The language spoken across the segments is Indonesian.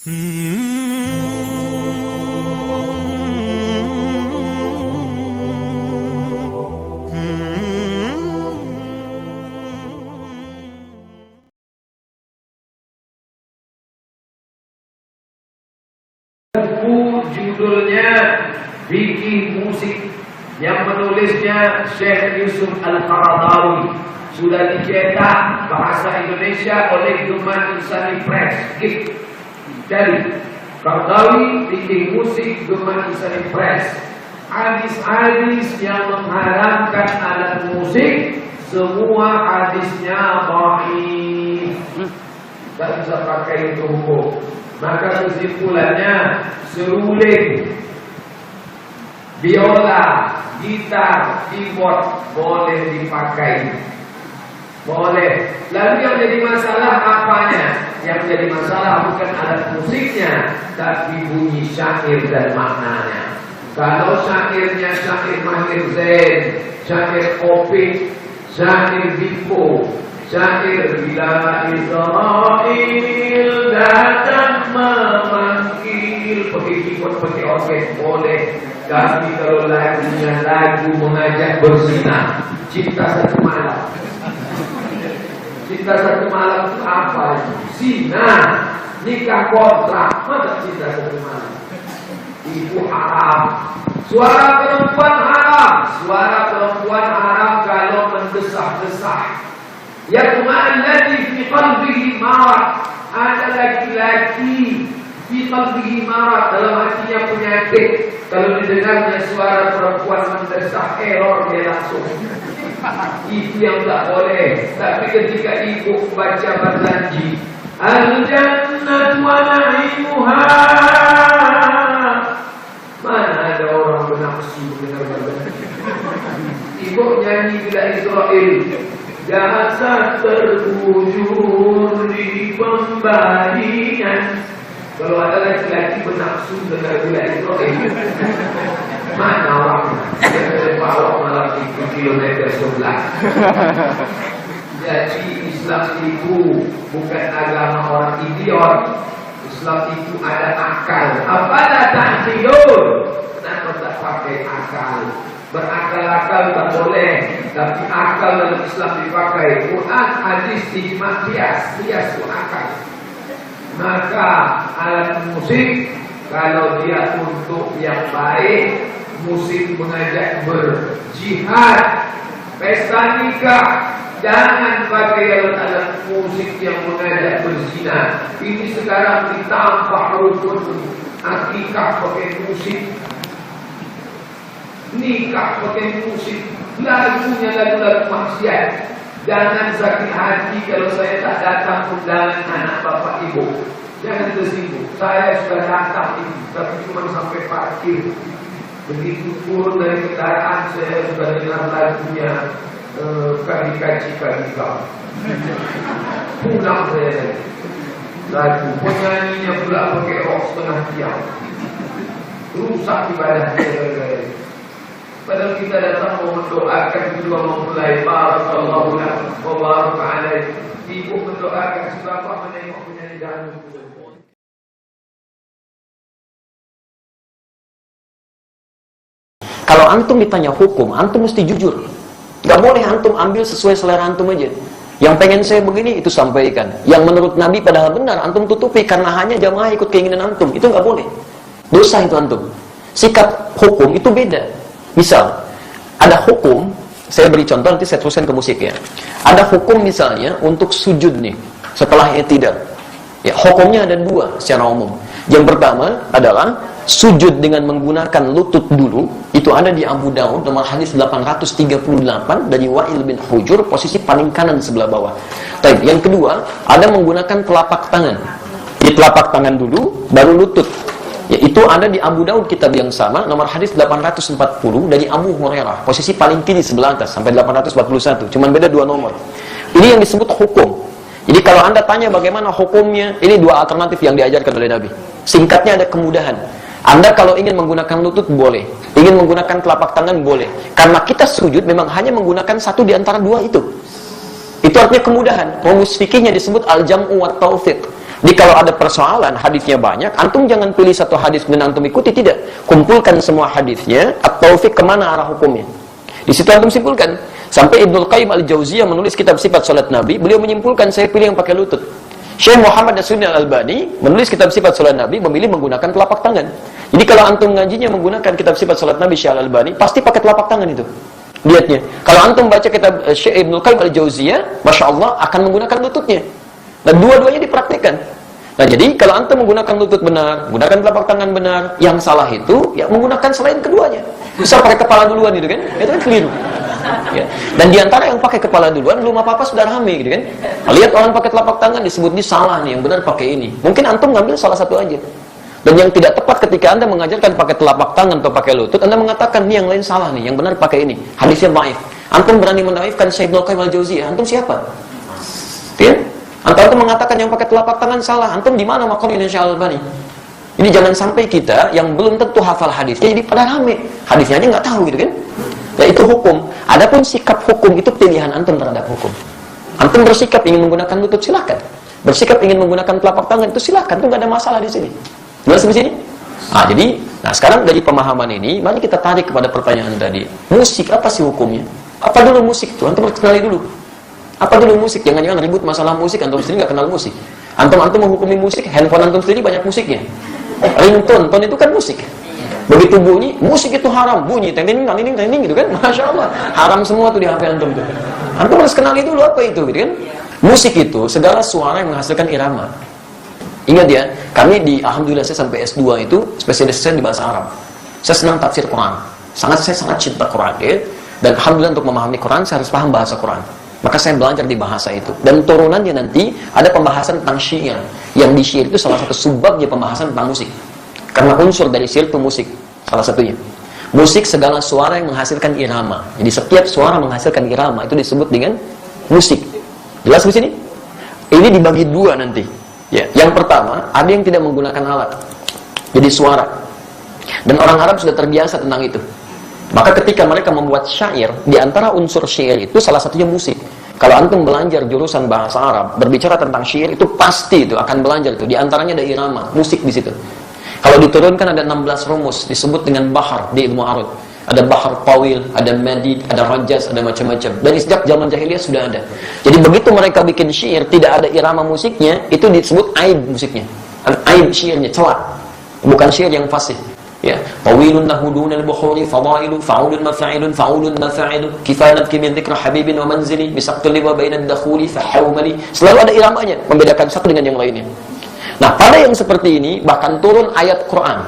Judulnya Bikin Musik, yang menulisnya Syekh Yusuf Al-Qaradawi, sudah dicetak bahasa Indonesia oleh Geman Insani Press. Jadi Qaradawi Bikin Musik, Geman Insani Press. Hadis-hadis yang mengharamkan alat musik, semua hadisnya dhaif, tak bisa pakai untuk hukum. Maka kesimpulannya, seruling, biola, gitar, keyboard boleh dipakai, boleh. Lalu yang jadi masalah apanya? Yang jadi masalah bukan alat musiknya, tapi bunyi syair dan maknanya. Kalau syairnya syair Mahir Zain, syair Opik, syair Dipo, syair bila Israel datang memanggil, pakai keyboard, pakai orkes boleh. Tapi kalau lagunya lagu mengajak berzina, Cinta Satu Malam. Cinta Satu Malam itu apa? Zina, nikah kontrak, masa Cinta Satu Malam? Itu haram. Suara perempuan haram. Suara perempuan haram kalau mendesah-desah. Yaqma'an ladzi fi qalbihi marad. Ada laki-laki fi qalbihi marad, dalam hatinya penyakit. Kalau didengarnya suara perempuan mendesah, error dia langsung. Itu yang tak boleh. Tapi ketika ibu baca berjanji, al-jannatu wa na'imuha, mana ada orang bernafsu mendengar berjanji. Ibu nyanyi bila Israel, jasa terwujud di pembalian. Kalau ada laki-laki bernafsu dengar bila Israel, mana orang yang bawa malam itu kilometer sebelah. Jadi Islam itu bukan agama orang idiot. Islam itu ada akal. Apalah ta'qilun? Kenapa tak pakai akal? Berakal-akal tak boleh, tapi akal dalam Islam dipakai. Quran, hadis, ijma, qiyas itu akal. Maka alat musik kalau dia untuk yang baik, musik mengajak berjihad, pesta nikah, jangan pakai alat-alat musik yang mengajak berzina. Ini sekarang ditambah rukun akikah pakai musik, nikah pakai musik, lagunya lagu-lagu maksiat. Jangan sakit hati kalau saya tak datang undangan anak bapak ibu. Jangan tersinggung. Saya sudah datang ini, tapi cuma sampai parkir. Begitu turun dari kendaraan, saya sudah dengar lagunya Kadika. Pulang saya lagu penyanyinya pula pakai rok setengah tiang. Rusak ibadah saya. Padahal kita datang mau mendoakan, juga memulai barakallahu lakum wa baraka alaikum. Ibu mendoakan, si bapak menengok penyanyi dahulu. Kalau antum ditanya hukum, antum mesti jujur. Gak boleh antum ambil sesuai selera antum aja. Yang pengen saya begini, itu sampaikan. Yang menurut Nabi padahal benar, antum tutupi karena hanya jamaah ikut keinginan antum. Itu gak boleh. Dosa itu antum. Sikap hukum itu beda. Misal, ada hukum, saya beri contoh, nanti saya teruskan ke musik ya. Ada hukum misalnya untuk sujud nih, setelah i'tidal. Ya, hukumnya ada dua secara umum. Yang pertama adalah sujud dengan menggunakan lutut dulu. Itu ada di Abu Daud nomor hadis 838 dari Wa'il bin Hujur, posisi paling kanan sebelah bawah. Baik, yang kedua ada menggunakan telapak tangan. Di telapak tangan dulu, baru lutut. Ya, itu ada di Abu Daud kitab yang sama nomor hadis 840 dari Abu Hurairah, posisi paling kiri sebelah atas sampai 841, cuman beda dua nomor. Ini yang disebut hukum. Jadi kalau Anda tanya bagaimana hukumnya, ini dua alternatif yang diajarkan oleh Nabi. Singkatnya ada kemudahan. Anda kalau ingin menggunakan lutut boleh, ingin menggunakan telapak tangan boleh. Karena kita sujud memang hanya menggunakan satu di antara dua itu. Itu artinya kemudahan. Rumus fikihnya disebut al-jam'u wat taufiq. Jadi kalau ada persoalan, hadisnya banyak, antum jangan pilih satu hadis kemudian antum ikuti, tidak. Kumpulkan semua hadisnya, at-taufiq kemana arah hukumnya. Di situ antum simpulkan. Sampai Ibnul Qayyim al-Jauziyah menulis kitab sifat salat Nabi, beliau menyimpulkan saya pilih yang pakai lutut. Syekh Muhammad Nasiruddin Al-Albani menulis kitab sifat salat Nabi, memilih menggunakan telapak tangan. Jadi kalau antum ngajinya menggunakan kitab sifat salat Nabi Syekh Al-Albani, pasti pakai telapak tangan itu. Lihatnya. Kalau antum baca kitab Syekh Ibnul Qayyim al-Jauziyah, Masya Allah akan menggunakan lututnya. Dan dua-duanya dipraktikkan. Nah, jadi kalau antum menggunakan lutut benar, menggunakan telapak tangan benar, yang salah itu ya menggunakan selain keduanya. Bisa pakai kepala duluan gitu kan? Itu kan keliru. Ya. Dan diantara yang pakai kepala duluan belum apa-apa sudah rame gitu kan? Lihat orang pakai telapak tangan disebut ini salah nih, yang benar pakai ini. Mungkin antum ngambil salah satu aja. Dan yang tidak tepat ketika Anda mengajarkan pakai telapak tangan atau pakai lutut, Anda mengatakan ini yang lain salah nih, yang benar pakai ini. Hadisnya dhaif. Antum berani mendaifkan Syekh Ibnul Qayyim al-Jauziyah, antum siapa? Ya? Antum mengatakan yang pakai telapak tangan salah, antum di mana maqam Syekh Al-Albani? Ini jangan sampai kita yang belum tentu hafal hadisnya jadi pada rame. Hadisnya aja nggak tahu gitu kan? Ya itu hukum. Adapun sikap hukum itu pilihan antum terhadap hukum. Antum bersikap ingin menggunakan lutut silakan. Bersikap ingin menggunakan telapak tangan itu silakan, itu nggak ada masalah di sini. Jelas di sini? Nah, sekarang dari pemahaman ini, mari kita tarik kepada pertanyaan tadi. Musik apa sih hukumnya? Apa dulu musik itu? Antum harus kenali dulu. Apa dulu musik? Jangan-jangan ribut masalah musik, antum sendiri nggak kenal musik. Antum menghukumi musik, handphone antum sendiri banyak musiknya. Ringtone, tone itu kan musik. Begitu bunyi, musik itu haram. Bunyi, teng-teng gitu kan? Masya Allah. Haram semua tuh di HP antum tuh. Antum harus kenali dulu apa itu, gitu kan? Musik itu segala suara yang menghasilkan irama. Ingat ya, kami alhamdulillah saya sampai S2 itu spesialis saya di bahasa Arab. Saya senang tafsir Quran. Saya sangat cinta Quran, ya. Dan alhamdulillah untuk memahami Quran saya harus paham bahasa Quran. Maka saya belajar di bahasa itu. Dan turunannya nanti ada pembahasan tentang syair. Yang di syair itu salah satu subbabnya pembahasan tentang musik. Karena unsur dari syair itu musik, salah satunya. Musik segala suara yang menghasilkan irama. Jadi setiap suara menghasilkan irama itu disebut dengan musik. Jelas di sini? Ini dibagi dua nanti. Ya, yang pertama, ada yang tidak menggunakan alat. Jadi suara. Dan orang Arab sudah terbiasa tentang itu. Maka ketika mereka membuat syair, di antara unsur syair itu salah satunya musik. Kalau antum belajar jurusan bahasa Arab, berbicara tentang syair itu pasti itu akan belajar itu. Di antaranya ada irama, musik di situ. Kalau diturunkan ada 16 rumus disebut dengan bahar di ilmu arud. Ada bahar tawil, ada madid, ada rajas, ada macam-macam. Dan sejak zaman jahiliyah sudah ada. Jadi begitu mereka bikin syair tidak ada irama musiknya, itu disebut aib musiknya. Aib syairnya, celak. Bukan syair yang fasih. Ya, tawilun nahudunal bukhuri fadailu fa'ulun mafa'ilun fa'ulun mafa'ilu kifanat min dzikra habibin wa manzili bisaqtul wa bainad dakhuli fahawmali. Selalu ada iramanya, membedakan satu dengan yang lainnya. Nah, pada yang seperti ini bahkan turun ayat Quran.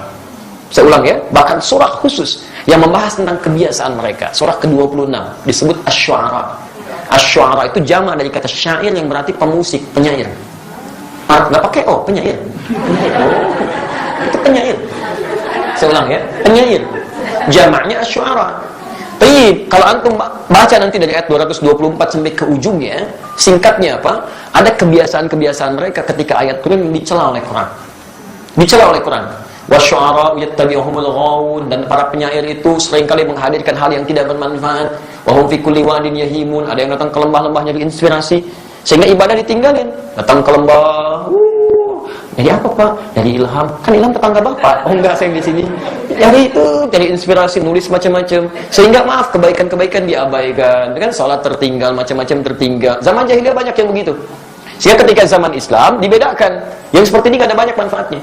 Saya ulang ya, bahkan surah khusus yang membahas tentang kebiasaan mereka. Surah ke-26 disebut Asy-Syu'ara. Asy-Syu'ara itu jamak dari kata syair yang berarti pemusik, penyair. Nggak pakai penyair. Itu penyair. Saya ulang ya, penyair. Jamaknya Asy-Syu'ara. Tapi kalau antum baca nanti dari ayat 224 sampai ke ujungnya, singkatnya apa? Ada kebiasaan-kebiasaan mereka ketika ayat turun dicela oleh Quran. Dicela oleh Quran. Wasyu'ara yattabi'uhumul ghawun, dan para penyair itu seringkali menghadirkan hal yang tidak bermanfaat. Wa hum fi kulli wadin yahimun, ada yang datang ke lembah-lembah nyari inspirasi sehingga ibadah ditinggalin. Datang ke lembah, jadi apa Pak? Dari ilham. Kan ilham tetangga Bapak. Oh enggak, saya di sini. Dari itu, dari inspirasi, nulis macam-macam. Sehingga maaf, kebaikan-kebaikan diabaikan. Kan sholat tertinggal, macam-macam tertinggal. Zaman jahiliyah banyak yang begitu. Sehingga ketika zaman Islam dibedakan. Yang seperti ini gak ada banyak manfaatnya.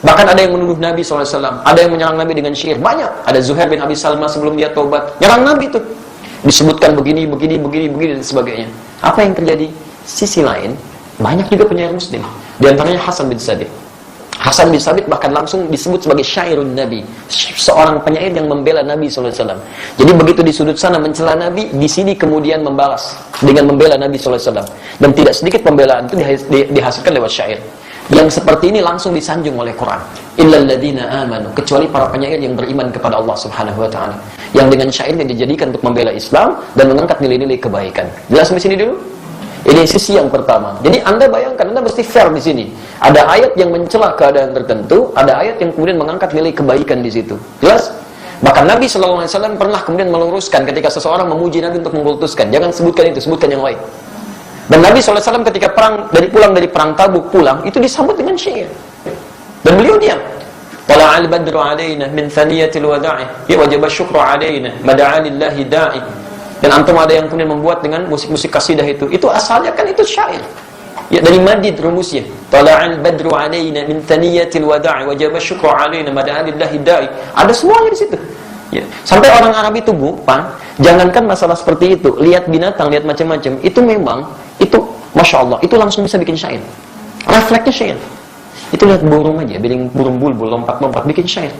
Bahkan ada yang menuduh Nabi SAW. Ada yang menyerang Nabi dengan syair. Banyak. Ada Zuhair bin Abi Salma sebelum dia tobat. Nyerang Nabi itu. Disebutkan begini, dan sebagainya. Apa yang terjadi? Sisi lain, banyak juga penyair muslim. Di antaranya Hasan bin Sabit. Hasan bin Sabit bahkan langsung disebut sebagai syairun Nabi. Seorang penyair yang membela Nabi SAW. Jadi begitu di sudut sana mencela Nabi, di sini kemudian membalas dengan membela Nabi SAW. Dan tidak sedikit pembelaan itu dihasilkan lewat syair. Yang seperti ini langsung disanjung oleh Quran. Illal ladzina amanu, kecuali para penyair yang beriman kepada Allah Subhanahu wa taala. Yang dengan syairnya dijadikan untuk membela Islam dan mengangkat nilai-nilai kebaikan. Jelas di sini dulu? Ini sisi yang pertama. Jadi Anda bayangkan, Anda mesti fair di sini. Ada ayat yang mencela keadaan tertentu, ada ayat yang kemudian mengangkat nilai kebaikan di situ. Jelas? Bahkan Nabi SAW pernah kemudian meluruskan ketika seseorang memuji Nabi untuk mengkultuskan. Jangan sebutkan itu, sebutkan yang lain. Dan Nabi SAW ketika pulang dari perang Tabuk itu disambut dengan syair. Dan beliau diam. Tala'al badru alaina min thaniyatil wada'i ya wajaba syukru alaina mada'a lillahi da'i. Dan antum ada yang kemudian membuat dengan musik-musik kasidah itu asalnya kan itu syair. Ya dari madid rumusnya. Tala'al badru alaina min thaniyatil wada'i wajaba syukru alaina mada'a lillahi da'i. Ada semuanya di situ. Ya. Sampai orang Arab itu Pak, jangankan masalah seperti itu, lihat binatang, lihat macam-macam, itu memang itu Masya Allah, itu langsung bisa bikin syair. Refleksnya syair. Itu lihat burung aja, burung bulbul lompat-lompat bikin syair.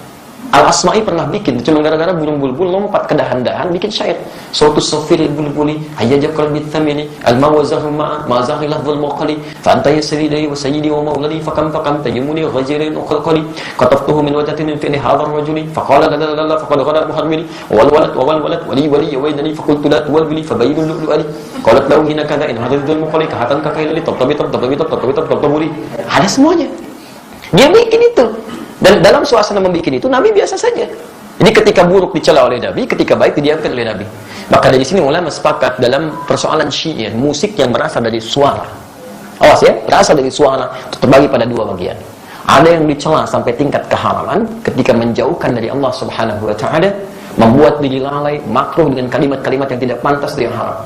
Al-Asma'i pernah bikin, cuma gara-gara burung bulbul lompat ke dahan-dahan bikin syair. Suatu sofiril bulbuli hayyaja qalbi thamini al-mawazahu ma'a ma zahilah dhul muqali fa anta yasridai wa sayyidi wa mauladi fakam tayyumuni ghajirin uqalqali qataftuhu min wajhatin min fi'li hadha ar-rajuli faqala la faqad ghada muhammili wal walad wali wa inani faqultu la tuwalbili fabayyinu lu'ali qalat lahu hina kadha in hadha dhul muqali kahatan kakailali tatabit ada semuanya. Dia bikin itu. Dan dalam suasana membuat itu, Nabi biasa saja. Jadi ketika buruk dicela oleh Nabi, ketika baik didiamkan oleh Nabi. Maka dari sini ulama sepakat dalam persoalan syair, musik yang berasal dari suara. Awas ya, berasal dari suara, itu terbagi pada dua bagian. Ada yang dicela sampai tingkat keharaman, ketika menjauhkan dari Allah Subhanahu wa Ta'ala, membuat diri lalai, makruh dengan kalimat-kalimat yang tidak pantas dan yang haram.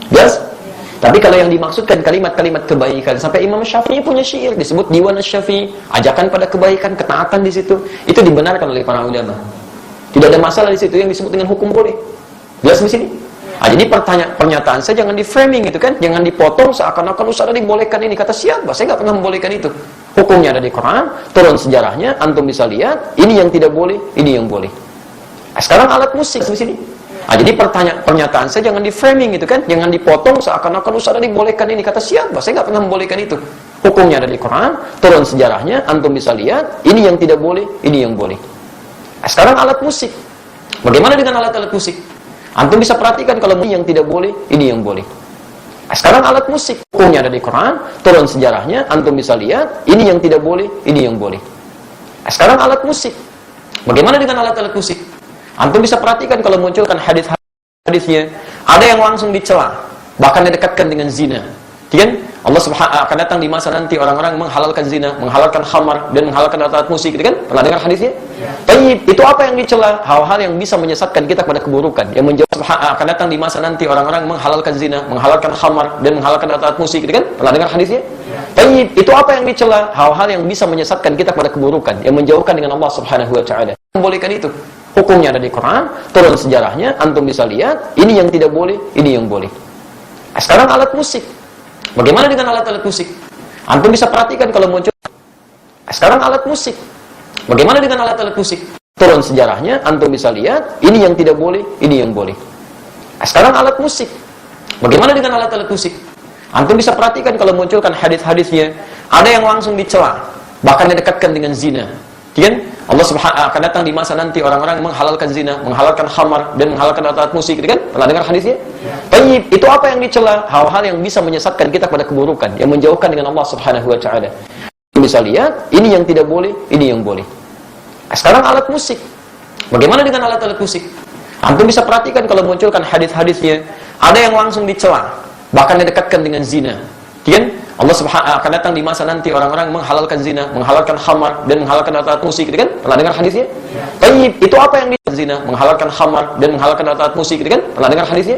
Yes? Tapi kalau yang dimaksudkan kalimat-kalimat kebaikan, sampai Imam Syafi'i punya syair disebut Diwan Asy-Syafi'i, ajakan pada kebaikan, ketaatan di situ, itu dibenarkan oleh para ulama. Tidak ada masalah di situ, yang disebut dengan hukum boleh. Jelas di sini? Jadi pernyataan saya jangan di framing itu kan, jangan dipotong seakan-akan Ustaz dibolehkan ini. Kata siapa? Saya nggak pernah membolehkan itu. Hukumnya ada di Quran, turun sejarahnya, antum bisa lihat, ini yang tidak boleh, ini yang boleh. Nah, sekarang alat musik di sini. Jadi pernyataan saya jangan di framing itu kan, jangan dipotong seakan-akan Ustaz dibolehkan ini. Kata siapa? Saya nggak pernah membolehkan itu. Hukumnya ada di Quran, turun sejarahnya, antum bisa lihat, ini yang tidak boleh, ini yang boleh. Nah, sekarang alat musik. Bagaimana dengan alat-alat musik? Antum bisa perhatikan kalau yang tidak boleh, ini yang boleh. Nah, sekarang alat musik. Hukumnya ada di Quran, turun sejarahnya, antum bisa lihat, ini yang tidak boleh, ini yang boleh. Nah, sekarang alat musik. Bagaimana dengan alat-alat musik? Antum bisa perhatikan kalau munculkan hadis-hadisnya, ada yang langsung dicela, bahkan didekatkan dengan zina. Kan? Allah Subhanahu akan datang di masa nanti orang-orang menghalalkan zina, menghalalkan khamar dan menghalalkan alat-alat musik, kan? Pernah dengar hadisnya? Tapi itu apa yang dicela? Hal-hal yang bisa menyesatkan kita pada keburukan. Yang menjawab akan datang di masa nanti orang-orang menghalalkan zina, menghalalkan khamar dan menghalalkan alat-alat musik, kan? Pernah dengar hadisnya? Tapi itu apa yang dicela? Hal-hal yang bisa menyesatkan kita pada keburukan, yang menjauhkan dengan Allah Subhanahu wa Ta'ala. Membolehkan itu. Hukumnya ada di Quran, turun sejarahnya, antum bisa lihat, ini yang tidak boleh, ini yang boleh. Nah, sekarang alat musik. Bagaimana dengan alat-alat musik? Antum bisa perhatikan kalau muncul. Nah, sekarang alat musik. Bagaimana dengan alat-alat musik? Turun sejarahnya, antum bisa lihat, ini yang tidak boleh, ini yang boleh. Nah, sekarang alat musik. Bagaimana dengan alat-alat musik? Antum bisa perhatikan kalau munculkan hadis-hadisnya, ada yang langsung dicela, bahkan didekatkan dengan zina. Kan? Allah Subhanahu akan datang di masa nanti orang-orang menghalalkan zina, menghalalkan khamar dan menghalalkan alat-alat musik, kan? Pernah dengar hadisnya? Tapi itu apa yang dicela? Hal-hal yang bisa menyesatkan kita pada keburukan, yang menjauhkan dengan Allah Subhanahu wa Ta'ala. Bisa lihat, ini yang tidak boleh, ini yang boleh. Nah, sekarang alat musik. Bagaimana dengan alat-alat musik? Antum bisa perhatikan kalau munculkan hadis-hadisnya, ada yang langsung dicela, bahkan didekatkan dengan zina. Kan? Allah Subhanahu akan datang di masa nanti orang-orang menghalalkan zina, menghalalkan khamar dan menghalalkan alat-alat musik, kan? Pernah dengar hadisnya? Tapi itu apa yang zina, menghalalkan khamar dan menghalalkan alat-alat musik, kan? Pernah dengar hadisnya?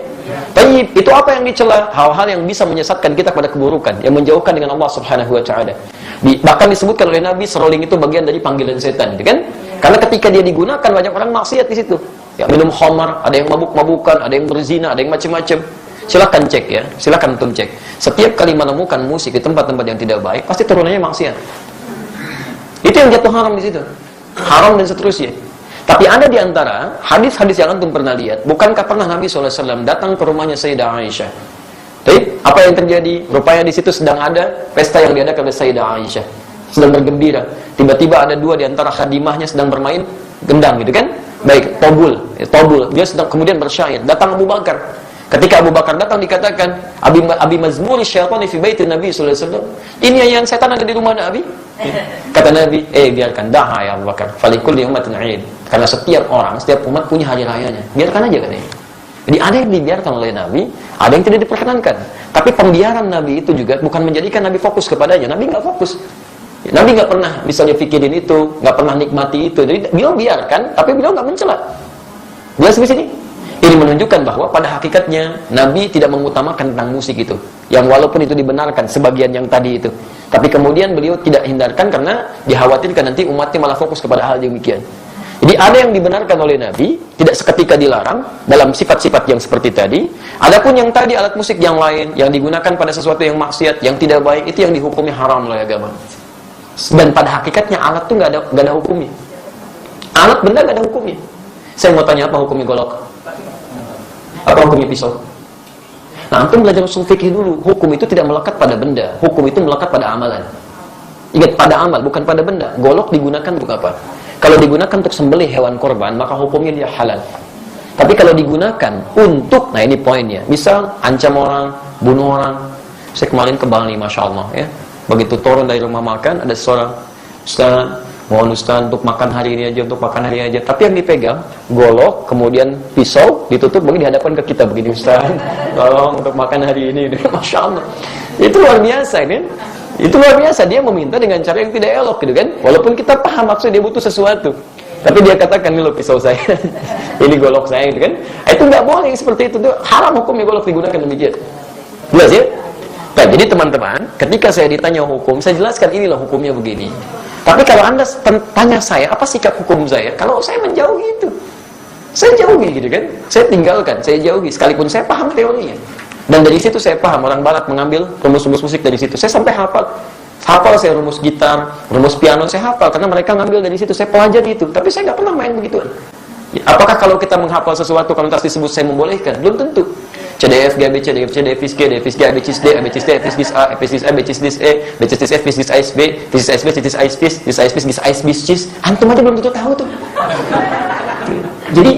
Tapi itu apa yang dicela? Hal-hal yang bisa menyesatkan kita pada keburukan, yang menjauhkan dengan Allah Subhanahu wa Ta'ala. Bahkan disebutkan oleh Nabi, seruling itu bagian dari panggilan setan, kan? Karena ketika dia digunakan banyak orang maksiat di situ. Ya, minum khamar, ada yang mabuk-mabukan, ada yang berzina, ada yang macam-macam. Silakan cek ya, silakan antum cek. Setiap kali menemukan musik di tempat-tempat yang tidak baik, pasti turunannya maksiat. Itu yang jatuh haram di situ. Haram dan seterusnya. Tapi ada di antara hadis-hadis yang antum pernah lihat, bukankah pernah Nabi SAW datang ke rumahnya Sayyidah Aisyah? Tapi apa yang terjadi? Rupanya di situ sedang ada pesta yang diadakan oleh Sayyidah Aisyah. Sedang bergembira. Tiba-tiba ada dua di antara khadimahnya sedang bermain gendang gitu kan? Baik, tobul. Dia sedang kemudian bersyair. Datang Abu Bakar. Ketika Abu Bakar datang dikatakan, Abi mazmuri syaitani fi baiti Nabi sallallahu alaihi wasallam. Ini yang setan ada di rumah Nabi. Kata Nabi, biarkan dah ya Abu Bakar. Falikulli ummatin 'id. Karena setiap orang, setiap umat punya hari rayanya. Biarkan aja katanya. Jadi ada yang dibiarkan oleh Nabi, ada yang tidak diperkenankan. Tapi pembiaran Nabi itu juga bukan menjadikan Nabi fokus kepadanya. Nabi nggak fokus. Nabi nggak pernah misalnya pikirin itu, nggak pernah nikmati itu. Jadi beliau biarkan, tapi beliau nggak mencela. Jelas di sini? Ini menunjukkan bahwa pada hakikatnya Nabi tidak mengutamakan tentang musik itu. Yang walaupun itu dibenarkan sebagian yang tadi itu. Tapi kemudian beliau tidak hindarkan karena dikhawatirkan nanti umatnya malah fokus kepada hal demikian. Jadi ada yang dibenarkan oleh Nabi, tidak seketika dilarang dalam sifat-sifat yang seperti tadi. Adapun yang tadi alat musik yang lain yang digunakan pada sesuatu yang maksiat, yang tidak baik, itu yang dihukumi haram oleh agama. Dan pada hakikatnya alat itu nggak ada hukumnya. Alat benda nggak ada hukumnya. Saya mau tanya, apa hukumnya golok? Apa hukumnya pisau? Nah, antum belajar usul fikih dulu. Hukum itu tidak melekat pada benda. Hukum itu melekat pada amalan. Ingat, pada amal, bukan pada benda. Golok digunakan untuk apa? Kalau digunakan untuk sembelih hewan korban, maka hukumnya dia halal. Tapi kalau digunakan untuk, nah ini poinnya, misal ancam orang, bunuh orang. Saya kemarin ke Bali, Masya Allah ya. Begitu turun dari rumah makan, ada seorang, Ustaz, mohon Ustaz untuk makan hari ini aja, untuk makan hari ini aja. Tapi yang dipegang, golok, kemudian pisau, ditutup begini dihadapkan ke kita, begini Ustaz, tolong untuk makan hari ini. Masya Allah. Itu luar biasa ini. Itu luar biasa, dia meminta dengan cara yang tidak elok gitu kan. Walaupun kita paham maksud dia butuh sesuatu. Tapi dia katakan, ini loh pisau saya, ini golok saya gitu kan. Itu nggak boleh seperti itu. Haram hukumnya golok digunakan demikian. Jelas ya? Nah, jadi teman-teman, ketika saya ditanya hukum, saya jelaskan inilah hukumnya begini. Tapi kalau Anda tanya saya, apa sikap hukum saya? Kalau saya menjauhi itu, saya jauhi gitu kan. Saya tinggalkan, saya jauhi. Sekalipun saya paham teorinya. Dan dari situ saya paham, orang barat mengambil rumus-rumus musik dari situ. Saya sampai hafal saya rumus gitar, rumus piano, saya hafal. Karena mereka ngambil dari situ, saya pelajari itu. Tapi saya nggak pernah main begituan. Apakah kalau kita menghafal sesuatu, kalau tas disebut saya membolehkan? Belum tentu. C, D, F, G, A, B, C, D, F, C, D, F, G, D, F, G, A, B, C, D, A, B, C, D, F, G, A, F, G, A, B, C, D, E, B, C, D, F, B, C, D, B, B, C, D, B, C, D, A, B, C, D, A, B, C, D, antum aja belum tentu tahu tuh. Jadi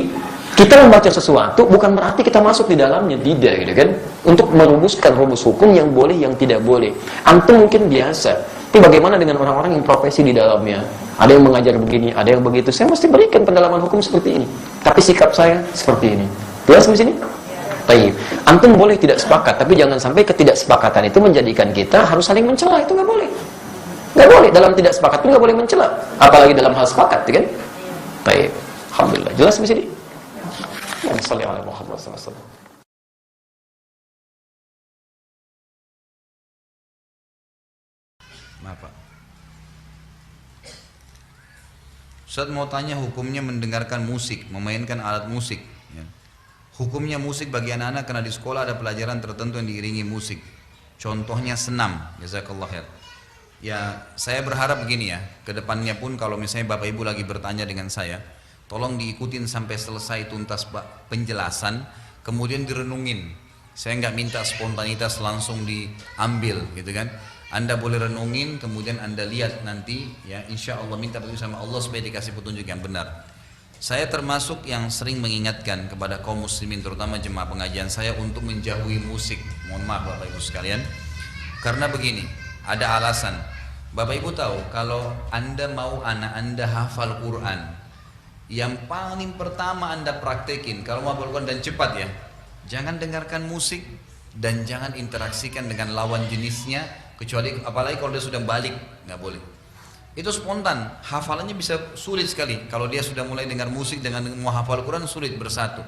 kita membaca sesuatu bukan berarti kita masuk di dalamnya, tidak gitu kan. Untuk merumuskan rumus hukum yang boleh, yang tidak boleh. Antum mungkin biasa, tapi bagaimana dengan orang-orang yang profesi di dalamnya? Ada yang mengajar begini, ada yang begitu. Saya mesti berikan pendalaman hukum seperti ini. Tapi sikap saya seperti ini. Jelas di sini? Baik. Antum boleh tidak sepakat, tapi jangan sampai ketidaksepakatan itu menjadikan kita harus saling mencela. Itu nggak boleh. Nggak boleh. Dalam tidak sepakat pun nggak boleh mencela. Apalagi dalam hal sepakat, kan? Baik. Alhamdulillah. Jelas di sini? Wassalamualaikum warahmatullahi wabarakatuh. Maaf Pak, Ustaz mau tanya hukumnya mendengarkan musik, memainkan alat musik ya. Hukumnya musik bagi anak-anak karena di sekolah ada pelajaran tertentu yang diiringi musik. Contohnya senam, jazakallah khair. Ya saya berharap begini ya, kedepannya pun kalau misalnya Bapak Ibu lagi bertanya dengan saya, tolong diikutin sampai selesai tuntas penjelasan, kemudian direnungin. Saya nggak minta spontanitas langsung diambil gitu kan. Anda boleh renungin, kemudian Anda lihat nanti ya, insya Allah minta petunjuk sama Allah supaya dikasih petunjuk yang benar. Saya termasuk yang sering mengingatkan kepada kaum muslimin, terutama jemaah pengajian saya, untuk menjauhi musik. Mohon maaf Bapak Ibu sekalian, karena begini, ada alasan. Bapak Ibu tahu kalau Anda mau anak Anda hafal Quran, yang paling pertama Anda praktekin kalau mau hafal Quran dan cepat ya, jangan dengarkan musik dan jangan interaksikan dengan lawan jenisnya, kecuali apalagi kalau dia sudah balik, nggak boleh. Itu spontan, hafalannya bisa sulit sekali. Kalau dia sudah mulai dengar musik dengan mau hafal Quran, sulit bersatu.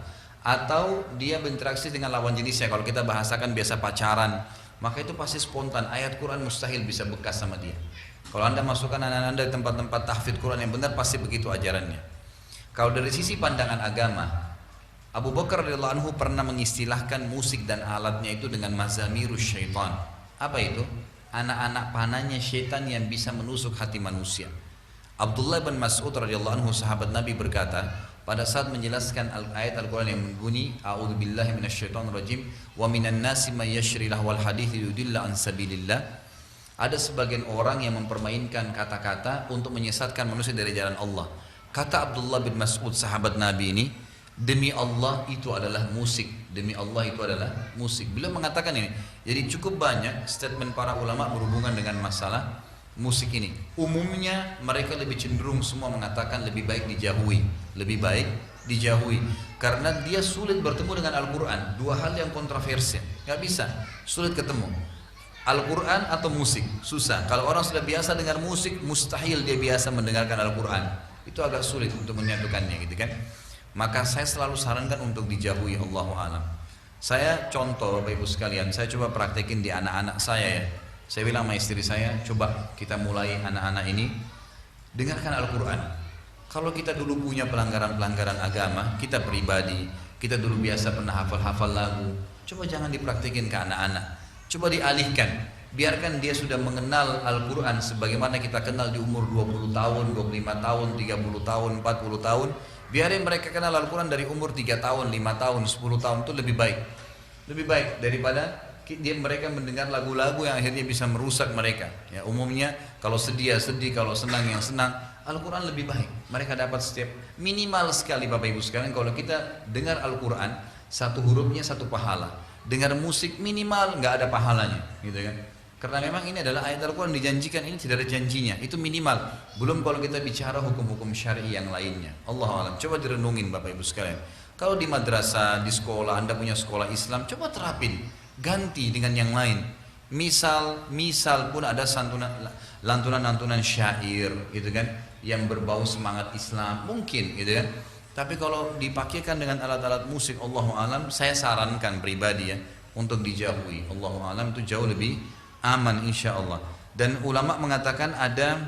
Atau dia berinteraksi dengan lawan jenisnya, kalau kita bahasakan biasa pacaran, maka itu pasti spontan. Ayat Quran mustahil bisa bekas sama dia. Kalau Anda masukkan anak-anak Anda di tempat-tempat tahfidz Quran yang benar, pasti begitu ajarannya. Kalau dari sisi pandangan agama, Abu Bakar radhiyallahu anhu pernah mengistilahkan musik dan alatnya itu dengan mazamirus syaitan. Apa itu? Anak-anak panahnya syaitan yang bisa menusuk hati manusia. Abdullah bin Mas'ud radhiyallahu anhu sahabat Nabi berkata, pada saat menjelaskan ayat Al-Quran yang berbunyi a'udzubillahi minasyaitonirrajim wa minan nasi may yashri lahwal hadits yudilla an sabilillah, ada sebagian orang yang mempermainkan kata-kata untuk menyesatkan manusia dari jalan Allah. Kata Abdullah bin Mas'ud sahabat Nabi ini, demi Allah itu adalah musik, demi Allah itu adalah musik. Beliau mengatakan ini. Jadi cukup banyak statement para ulama berhubungan dengan masalah musik ini. Umumnya mereka lebih cenderung semua mengatakan lebih baik dijauhi, lebih baik dijauhi, karena dia sulit bertemu dengan Al-Quran. Dua hal yang kontroversial, nggak bisa, sulit ketemu. Al-Quran atau musik, susah. Kalau orang sudah biasa dengar musik, mustahil dia biasa mendengarkan Al-Quran. Itu agak sulit untuk menyatukannya, gitu kan. Maka saya selalu sarankan untuk dijauhi, Allahu a'lam. Saya contoh Bapak Ibu sekalian, saya coba praktekin di anak-anak saya ya. Saya bilang sama istri saya, coba kita mulai anak-anak ini dengarkan Al-Quran. Kalau kita dulu punya pelanggaran-pelanggaran agama, kita pribadi, kita dulu biasa pernah hafal-hafal lagu, coba jangan dipraktekin ke anak-anak. Coba dialihkan, biarkan dia sudah mengenal Al-Quran sebagaimana kita kenal di umur 20 tahun, 25 tahun, 30 tahun, 40 tahun. Biarin mereka kenal Al-Quran dari umur 3 tahun, 5 tahun, 10 tahun, itu lebih baik. Lebih baik daripada mereka mendengar lagu-lagu yang akhirnya bisa merusak mereka. Ya, umumnya kalau sedih ya sedih, kalau senang yang senang. Al-Quran lebih baik. Mereka dapat setiap minimal sekali Bapak Ibu sekalian, kalau kita dengar Al-Quran, satu hurufnya satu pahala. Dengar musik minimal nggak ada pahalanya, gitu kan? Karena memang ini adalah ayat Al-Quran dijanjikan, ini tidak ada janjinya, itu minimal. Belum kalau kita bicara hukum-hukum syar'i yang lainnya. Allahu a'lam. Coba direnungin Bapak Ibu sekalian. Kalau di madrasah, di sekolah, Anda punya sekolah Islam, coba terapin, ganti dengan yang lain. Misal pun ada lantunan-lantunan syair, gitu kan, yang berbau semangat Islam, mungkin, gitu kan. Tapi kalau dipakaikan dengan alat-alat musik, Allahu a'lam, saya sarankan pribadi ya untuk dijauhi. Allahu a'lam, itu jauh lebih aman insya Allah. Dan ulama mengatakan ada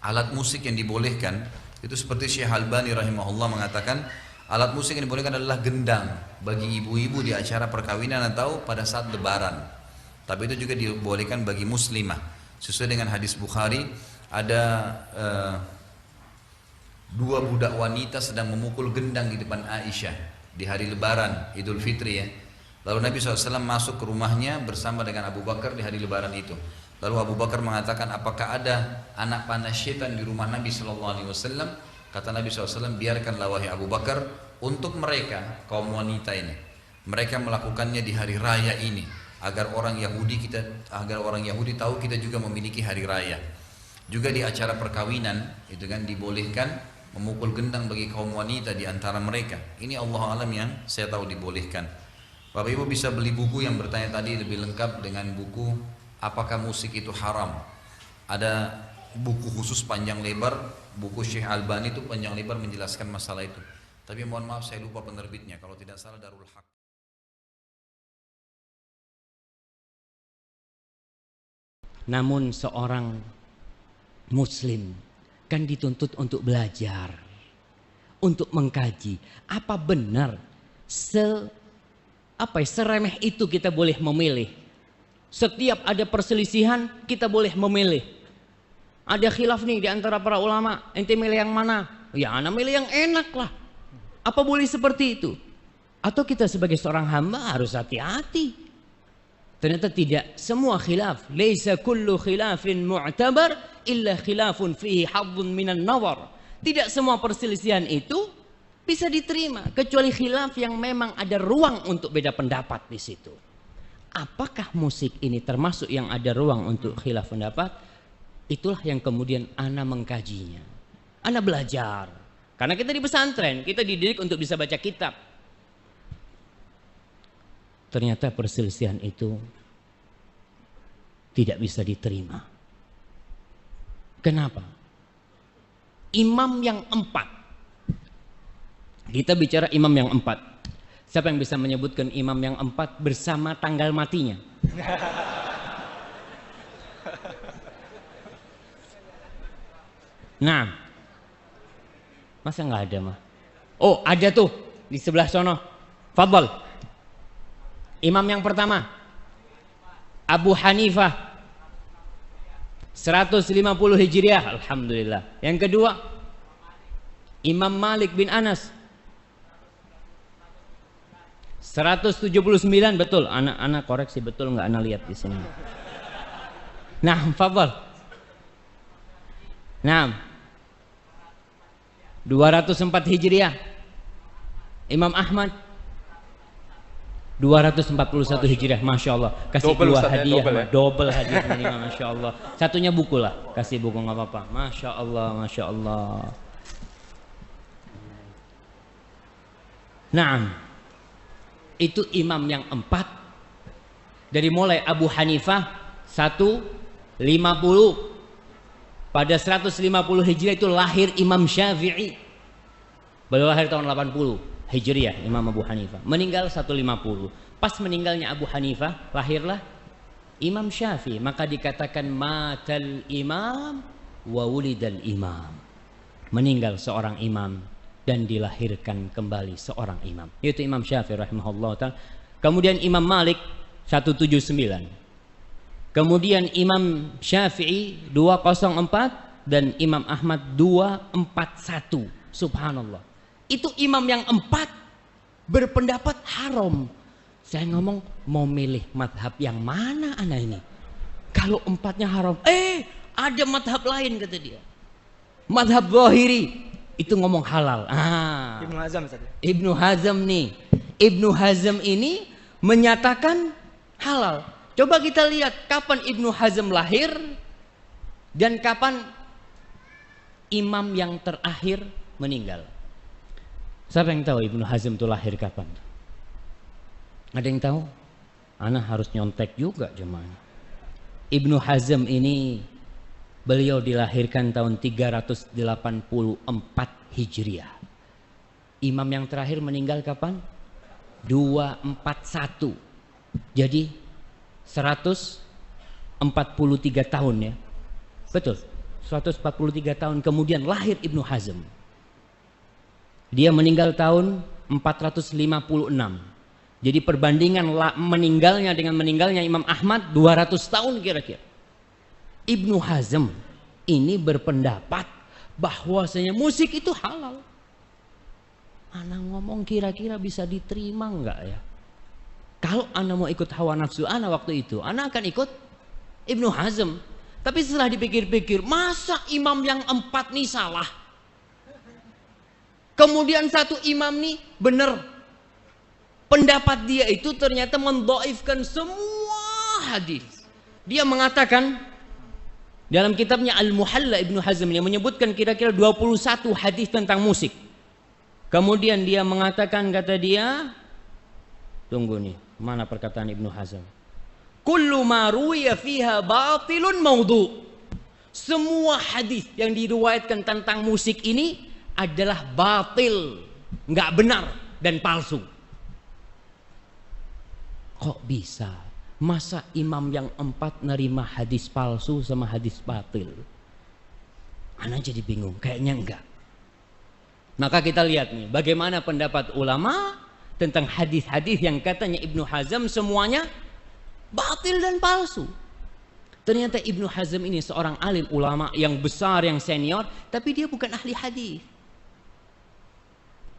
alat musik yang dibolehkan, itu seperti Syekh Albani rahimahullah mengatakan alat musik yang dibolehkan adalah gendang bagi ibu-ibu di acara perkawinan atau pada saat lebaran. Tapi itu juga dibolehkan bagi muslimah. Sesuai dengan hadis Bukhari, ada dua budak wanita sedang memukul gendang di depan Aisyah di hari lebaran Idul Fitri ya. Lalu Nabi SAW masuk ke rumahnya bersama dengan Abu Bakar di hari lebaran itu. Lalu Abu Bakar mengatakan, apakah ada anak panah syaitan di rumah Nabi SAW? Kata Nabi SAW, biarkanlah wahai Abu Bakar, untuk mereka kaum wanita ini, mereka melakukannya di hari raya ini, agar orang Yahudi tahu kita juga memiliki hari raya. Juga di acara perkawinan itu kan dibolehkan memukul gendang bagi kaum wanita di antara mereka. Ini Allah alam yang saya tahu dibolehkan. Bapak Ibu bisa beli buku yang bertanya tadi lebih lengkap dengan buku apakah musik itu haram. Ada buku khusus panjang lebar, buku Syekh Albani itu panjang lebar menjelaskan masalah itu. Tapi mohon maaf saya lupa penerbitnya, kalau tidak salah Darul Haq. Namun seorang muslim kan dituntut untuk belajar, untuk mengkaji. Apa benar seremeh itu kita boleh memilih? Setiap ada perselisihan kita boleh memilih. Ada khilaf nih di antara para ulama, ente milih yang mana? Ya ana milih yang enak lah. Apa boleh seperti itu? Atau kita sebagai seorang hamba harus hati-hati? Ternyata tidak semua khilaf. Laisa kullu khilafin mu'tabar illa khilafun fihi hadzun minan nawar. Tidak semua perselisihan itu bisa diterima kecuali khilaf yang memang ada ruang untuk beda pendapat di situ. Apakah musik ini termasuk yang ada ruang untuk khilaf pendapat? Itulah yang kemudian ana mengkajinya. Ana belajar. Karena kita di pesantren, kita dididik untuk bisa baca kitab. Ternyata perselisihan itu tidak bisa diterima. Kenapa? Imam yang 4. Kita bicara imam yang 4. Siapa yang bisa menyebutkan imam yang 4 bersama tanggal matinya? Nah, masa nggak ada mah? Oh, ada tuh di sebelah sono. Fadhal. Imam yang pertama Abu Hanifah 150 Hijriah, alhamdulillah. Yang kedua Imam Malik bin Anas 179, betul. Anak koreksi betul nggak? Anak lihat di sini. Nah, fadhal. Nah, 204 Hijriah Imam Ahmad 241 Hijriah, Masya Allah. Kasih Double, 2 Ustaz, ya, hadiah, double, ya. double hadiah minimal, Masya Allah. Satunya buku lah, kasih buku nggak apa-apa. Masya Allah, Masya Allah. Nah, itu imam yang 4. Dari mulai Abu Hanifah 150. Pada 150 Hijriah itu lahir Imam Syafi'i. Beliau lahir tahun 80 Hijriah, Imam Abu Hanifah. Meninggal 150. Pas meninggalnya Abu Hanifah, lahirlah Imam Syafi'i. Maka dikatakan matal imam wa wulidal imam. Meninggal seorang imam dan dilahirkan kembali seorang imam. Yaitu Imam Syafi'i rahimahullah ta'ala. Kemudian Imam Malik 179. Kemudian Imam Syafi'i 204 dan Imam Ahmad 241. Subhanallah. Itu imam yang 4 berpendapat haram. Saya ngomong mau milih madhab yang mana anak ini? Kalau 4-nya haram, ada madhab lain kata dia. Madhab Zahiri itu ngomong halal. Ibnu Hazm tadi. Ibnu Hazm nih. Ibnu Hazm ini menyatakan halal. Coba kita lihat kapan Ibnu Hazm lahir dan kapan imam yang terakhir meninggal. Siapa yang tahu Ibnu Hazm itu lahir kapan? Ada yang tahu? Ana harus nyontek juga jemaah. Ibnu Hazm ini beliau dilahirkan tahun 384 Hijriah. Imam yang terakhir meninggal kapan? 241. Jadi 143 tahun ya. Betul. 143 tahun kemudian lahir Ibnu Hazm. Dia meninggal tahun 456. Jadi perbandingan meninggalnya dengan meninggalnya Imam Ahmad 200 tahun kira-kira. Ibnu Hazm ini berpendapat bahwasanya musik itu halal. Ana ngomong kira-kira bisa diterima enggak ya? Kalau Anda mau ikut hawa nafsu Anda waktu itu, Anda akan ikut Ibnu Hazm. Tapi setelah dipikir-pikir, masa imam yang 4 nih salah? Kemudian satu imam nih benar. Pendapat dia itu ternyata mendhaifkan semua hadis. Dia mengatakan dalam kitabnya Al-Muhalla Ibnu Hazm yang menyebutkan kira-kira 21 hadis tentang musik. Kemudian dia mengatakan, kata dia, tunggu nih, mana perkataan Ibnu Hazm? Kullu ma ruwiya fiha batilun maudhu. Semua hadis yang diriwayatkan tentang musik ini adalah batil, nggak benar dan palsu. Kok bisa? Masa imam yang 4 nerima hadis palsu sama hadis batil? Ana jadi bingung, kayaknya enggak. Maka kita lihat nih, bagaimana pendapat ulama tentang hadis-hadis yang katanya Ibnu Hazm semuanya batil dan palsu. Ternyata Ibnu Hazm ini seorang alim ulama yang besar, yang senior, tapi dia bukan ahli hadis.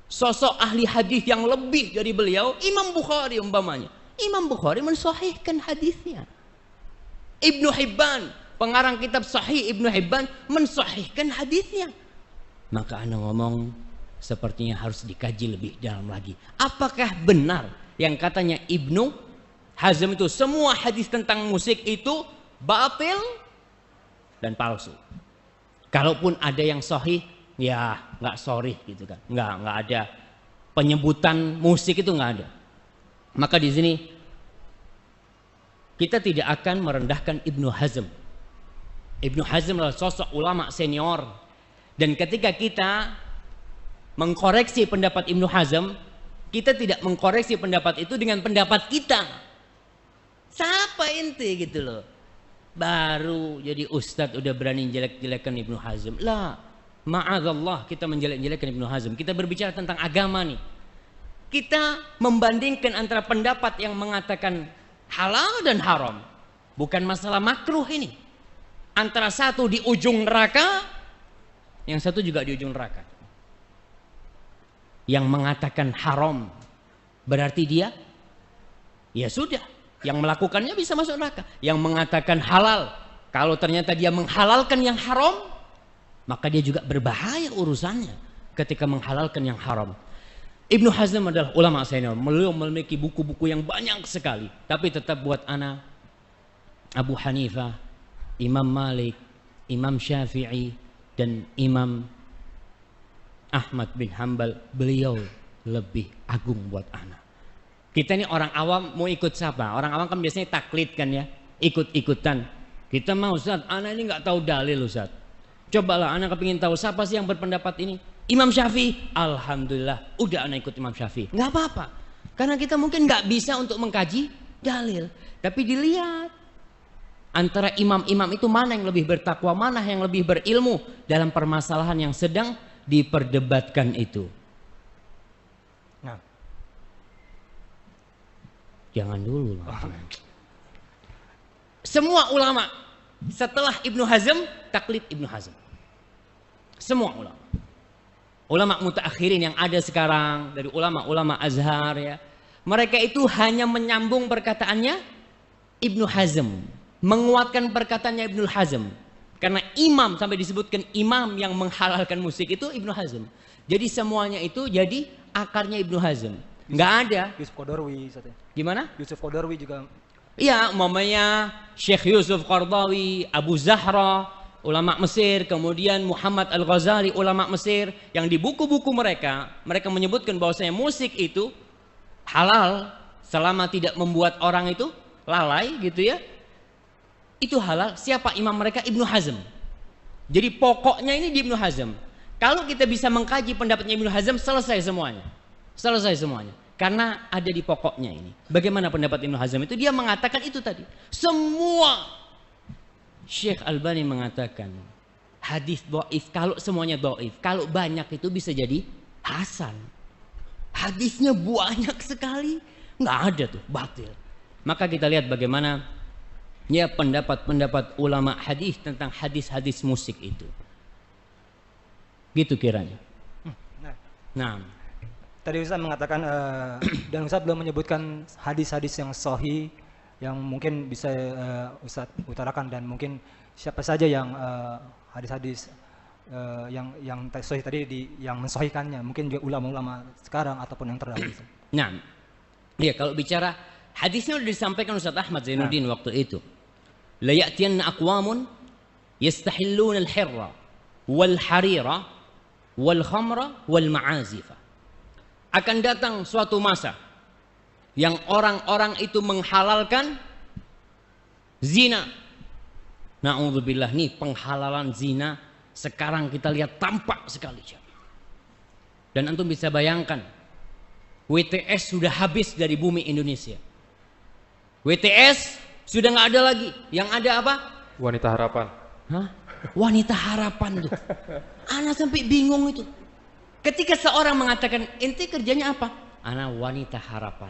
Sosok ahli hadis yang lebih dari beliau, Imam Bukhari umpamanya. Imam Bukhari mensahihkan hadisnya. Ibnu Hibban, pengarang kitab Sahih Ibnu Hibban, mensahihkan hadisnya. Maka ana ngomong, sepertinya harus dikaji lebih dalam lagi. Apakah benar yang katanya Ibnu Hazm itu semua hadis tentang musik itu batil dan palsu? Kalaupun ada yang sahih, ya nggak sorry gitu kan, nggak ada penyebutan musik itu nggak ada. Maka di sini kita tidak akan merendahkan Ibnu Hazm. Ibnu Hazm adalah sosok ulama senior, dan ketika kita mengkoreksi pendapat Ibnu Hazm, kita tidak mengkoreksi pendapat itu dengan pendapat kita. Siapa ente gitu loh, baru jadi ustadz udah berani jelek-jelekan Ibnu Hazm. Lah, ma'adzallah kita menjelek-jelekan Ibnu Hazm. Kita berbicara tentang agama nih. Kita membandingkan antara pendapat yang mengatakan halal dan haram. Bukan masalah makruh ini. Antara satu di ujung neraka, yang satu juga di ujung neraka. Yang mengatakan haram berarti dia, ya sudah, yang melakukannya bisa masuk neraka. Yang mengatakan halal, kalau ternyata dia menghalalkan yang haram, maka dia juga berbahaya urusannya ketika menghalalkan yang haram. Ibnu Hazm adalah ulama senior. Beliau memiliki buku-buku yang banyak sekali. Tapi tetap buat ana Abu Hanifah, Imam Malik, Imam Syafi'i, dan Imam Ahmad bin Hambal, beliau lebih agung buat ana. Kita ini orang awam mau ikut siapa? Orang awam kan biasanya taklid kan ya, ikut-ikutan. Kita mau Ustaz, ana ini nggak tahu dalil Ustaz. Cobalah ana kepingin tahu siapa sih yang berpendapat ini. Imam Syafi'i, alhamdulillah, udah ana ikut Imam Syafi'i. Nggak apa-apa, karena kita mungkin nggak bisa untuk mengkaji dalil. Tapi dilihat antara imam-imam itu mana yang lebih bertakwa, mana yang lebih berilmu dalam permasalahan yang sedang diperdebatkan itu. Nah, Jangan dulu. Semua ulama setelah Ibnu Hazm taklid Ibnu Hazm. Semua ulama. Ulama mutaakhirin yang ada sekarang dari ulama-ulama Azhar ya. Mereka itu hanya menyambung perkataannya Ibnu Hazm, menguatkan perkataannya Ibnu Hazm. Karena imam sampai disebutkan imam yang menghalalkan musik itu Ibnu Hazm. Jadi semuanya itu jadi akarnya Ibnu Hazm. Nggak ada. Yusuf Qaradawi, Ustaz ya. Gimana? Yusuf Qaradawi juga. Iya, umpamanya Syekh Yusuf Qaradawi, Abu Zahra, ulama Mesir, kemudian Muhammad Al-Ghazali, ulama Mesir, yang di buku-buku mereka menyebutkan bahwasanya musik itu halal selama tidak membuat orang itu lalai gitu ya. Itu halal. Siapa imam mereka? Ibnu Hazm. Jadi pokoknya ini di Ibnu Hazm. Kalau kita bisa mengkaji pendapatnya Ibnu Hazm, selesai semuanya. Selesai semuanya. Karena ada di pokoknya ini. Bagaimana pendapat Ibnu Hazm itu? Dia mengatakan itu tadi. Semua. Syekh Albani mengatakan hadis dhaif, kalau semuanya dhaif, kalau banyak itu bisa jadi hasan. Hadisnya banyak sekali, nggak ada tuh, batil. Maka kita lihat bagaimana ya pendapat-pendapat ulama hadis tentang hadis-hadis musik itu. Gitu kiranya. Nah, Tadi Ustaz mengatakan dan Ustaz belum menyebutkan hadis-hadis yang sahih yang mungkin bisa Ustaz utarakan, dan mungkin siapa saja yang hadis-hadis yang sahih tadi yang mensahihkannya, mungkin juga ulama-ulama sekarang ataupun yang terdahulu. nah, ya kalau bicara hadisnya sudah disampaikan Ustaz Ahmad Zainuddin waktu itu. La ya'tiyanna aqwamun yastahilluna al-hirra wal harira wal khamra wal ma'azifa. Akan datang suatu masa yang orang-orang itu menghalalkan zina. Na'udzubillah, nih penghalalan zina sekarang kita lihat tampak sekali. Dan antum bisa bayangkan, WTS sudah habis dari bumi Indonesia. WTS sudah nggak ada lagi. Yang ada apa? Wanita harapan. Hah? Wanita harapan tuh. Ana sampai bingung itu. Ketika seorang mengatakan, ente kerjanya apa? Ana wanita harapan.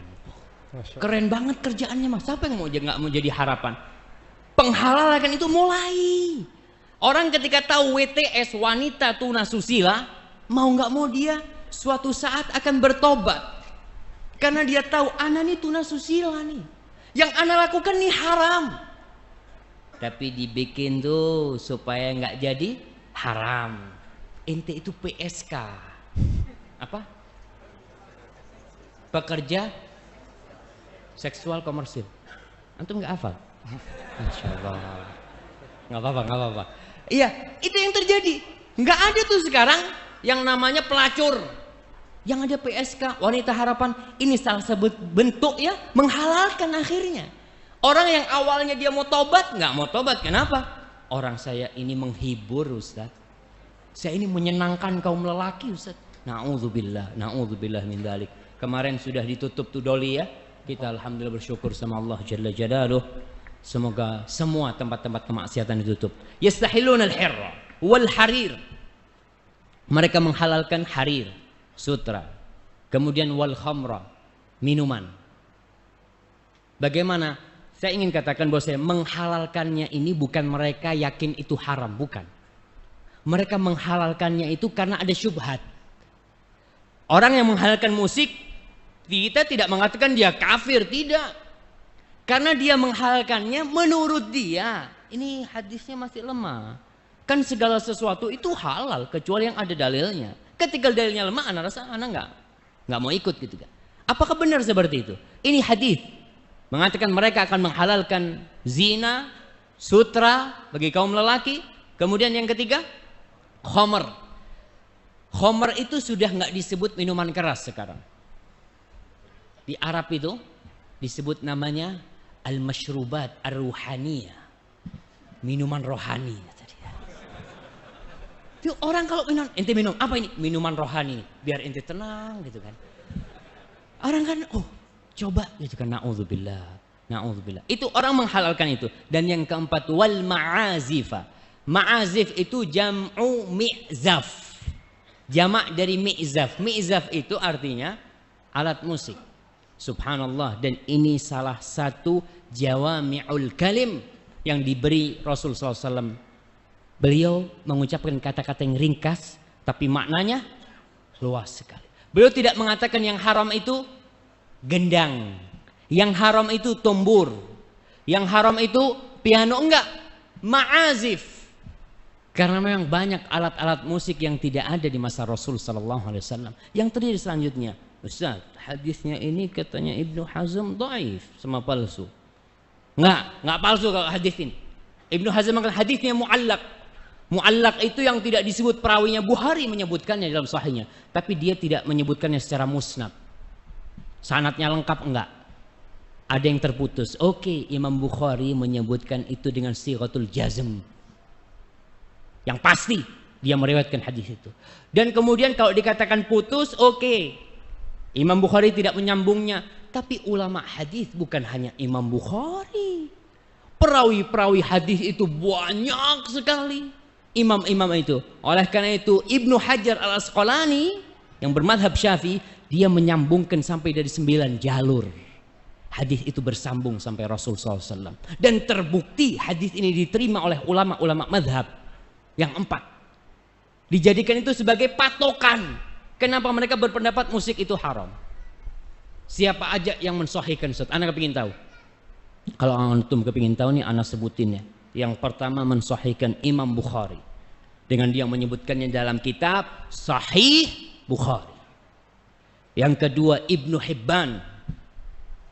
Keren banget kerjaannya mas. Siapa yang nggak mau jadi harapan? Penghalalan itu mulai. Orang ketika tahu WTS, wanita tunasusila, mau nggak mau dia suatu saat akan bertobat. Karena dia tahu ana nih tunasusila nih. Yang ana lakukan nih haram. Tapi dibikin tuh supaya nggak jadi haram. Ente itu PSK. Apa? Pekerja seksual komersil. Antum nggak hafal? Masya Allah. Nggak apa-apa. Iya, itu yang terjadi. Nggak ada tuh sekarang yang namanya pelacur. Yang ada PSK, wanita harapan. Ini salah satu bentuk ya menghalalkan akhirnya. Orang yang awalnya dia mau tobat, nggak mau tobat. Kenapa? Orang saya ini menghibur Ustaz. Saya ini menyenangkan kaum lelaki Ustaz. Na'udzubillah min dzalik. Kemarin sudah ditutup tuh doli ya. Kita alhamdulillah bersyukur sama Allah Jalla Jalaluh. Semoga semua tempat-tempat kemaksiatan ditutup. Yastahilluna al-hirra wal harir. Mereka menghalalkan harir, sutra. Kemudian wal khamra, minuman. Bagaimana? Saya ingin katakan bahwa saya menghalalkannya ini bukan mereka yakin itu haram, bukan. Mereka menghalalkannya itu karena ada syubhat. Orang yang menghalalkan musik, kita tidak mengatakan dia kafir, tidak. Karena dia menghalalkannya menurut dia. Ini hadisnya masih lemah. Kan segala sesuatu itu halal kecuali yang ada dalilnya. Ketika dalilnya lemah, anak rasa anak nggak mau ikut gitu kan. Apakah benar seperti itu? Ini hadis mengatakan mereka akan menghalalkan zina, sutra bagi kaum lelaki. Kemudian yang ketiga, khamr. Khamr itu sudah nggak disebut minuman keras sekarang. Di Arab itu disebut namanya al-mashrubat ar-ruhaniyah. Minuman rohani. Itu orang kalau minum, ente minum apa ini? Minuman rohani, biar ente tenang gitu kan. Orang kan, oh coba gitu kan, na'udzubillah, na'udzubillah. Itu orang menghalalkan itu. Dan yang keempat, wal ma'azifa. Ma'azif itu jam'u mi'zaf. Jamak dari mi'zaf. Mi'zaf itu artinya alat musik. Subhanallah. Dan ini salah satu jawami'ul kalim yang diberi Rasul SAW. Beliau mengucapkan kata-kata yang ringkas, tapi maknanya luas sekali. Beliau tidak mengatakan yang haram itu gendang, yang haram itu tombur, yang haram itu piano, enggak. Ma'azif. Karena memang banyak alat-alat musik yang tidak ada di masa Rasul SAW. Yang terdiri selanjutnya, Ustaz, hadisnya ini katanya Ibnu Hazm dhaif, sama palsu. Enggak palsu kalau hadis ini. Ibnu Hazm mengatakan hadisnya mu'allaq. Mu'allaq itu yang tidak disebut perawinya. Bukhari menyebutkannya dalam sahihnya, tapi dia tidak menyebutkannya secara musnad. Sanadnya lengkap enggak. Ada yang terputus. Oke, Imam Bukhari menyebutkan itu dengan sighatul jazm. Yang pasti dia meriwayatkan hadis itu. Dan kemudian kalau dikatakan putus, oke. Imam Bukhari tidak menyambungnya. Tapi ulama hadis bukan hanya Imam Bukhari. Perawi-perawi hadis itu banyak sekali. Imam-imam itu. Oleh karena itu Ibnu Hajar al-Asqalani yang bermadhab Syafi'i, dia menyambungkan sampai dari 9 jalur. Hadis itu bersambung sampai Rasul SAW. Dan terbukti hadis ini diterima oleh ulama-ulama madhab yang 4. Dijadikan itu sebagai patokan. Kenapa mereka berpendapat musik itu haram? Siapa aja yang mensahihkan? Anda kepingin tahu? Kalau antum kepingin tahu nih, Anda sebutin ya. Yang pertama mensahihkan Imam Bukhari. Dengan dia menyebutkannya dalam kitab Sahih Bukhari. Yang kedua Ibnu Hibban.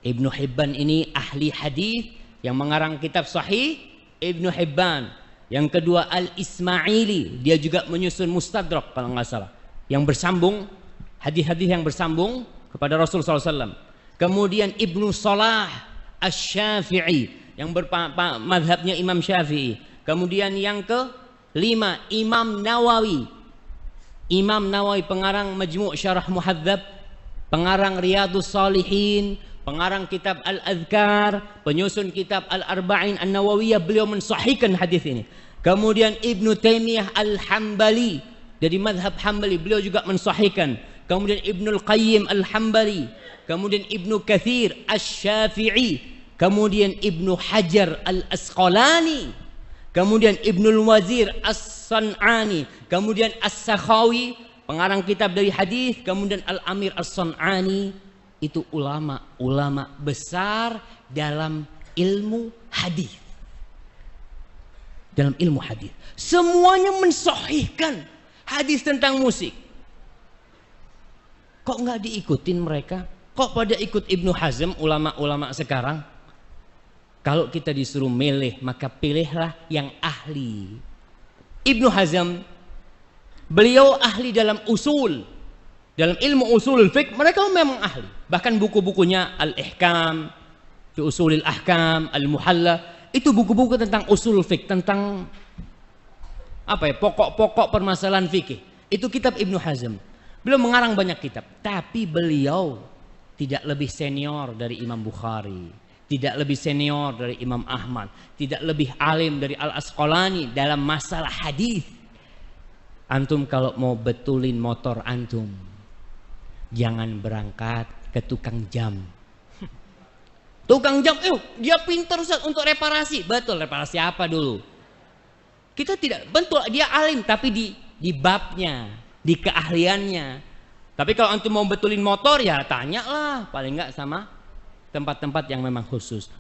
Ibnu Hibban ini ahli hadis yang mengarang kitab Sahih Ibnu Hibban. Yang kedua Al-Ismaili, dia juga menyusun Mustadrak kalau nggak salah, yang bersambung, hadis-hadis yang bersambung kepada Rasul SAW. Kemudian Ibnu Salah Asy-Syafi'i yang madhabnya Imam Syafi'i. Kemudian yang kelima Imam Nawawi. Imam Nawawi pengarang Majmu' Syarah Muhadzab, pengarang Riyadhus Shalihin, pengarang kitab Al-Adhkar, penyusun kitab Al-Arba'in An-Nawawiyah, beliau mensahihkan hadis ini. Kemudian Ibnu Taimiyah Al-Hambali dari madhab Hambali, beliau juga mensahihkan. Kemudian Ibnul Qayyim Al-Hambali, kemudian Ibnu Katsir Asy-Syafi'i, kemudian Ibnu Hajar Al-Asqalani, kemudian Ibnul Wazir As-San'ani, kemudian As-Sakhawi, pengarang kitab dari hadis, kemudian Al-Amir As-San'ani. Itu ulama-ulama besar dalam ilmu hadis. Dalam ilmu hadis. Semuanya mensahihkan hadis tentang musik. Kok nggak diikutin mereka? Kok pada ikut Ibnu Hazm, ulama-ulama sekarang? Kalau kita disuruh milih, maka pilihlah yang ahli. Ibnu Hazm, beliau ahli dalam usul. Dalam ilmu usulul fiqh mereka memang ahli. Bahkan buku-bukunya Al-Ihkam, fi Usulil Ahkam, Al-Muhalla, itu buku-buku tentang usul fiqh, tentang apa ya, pokok-pokok permasalahan fikih. Itu kitab Ibnu Hazm. Beliau mengarang banyak kitab, tapi beliau tidak lebih senior dari Imam Bukhari, tidak lebih senior dari Imam Ahmad, tidak lebih alim dari Al-Asqalani dalam masalah hadis. Antum kalau mau betulin motor antum, jangan berangkat ke tukang jam. Tukang jam, dia pintar Ustaz untuk reparasi. Betul, reparasi apa dulu? Kita tidak, betul dia alim, tapi di babnya, di keahliannya. Tapi kalau antum mau betulin motor, ya tanyalah paling enggak sama tempat-tempat yang memang khusus.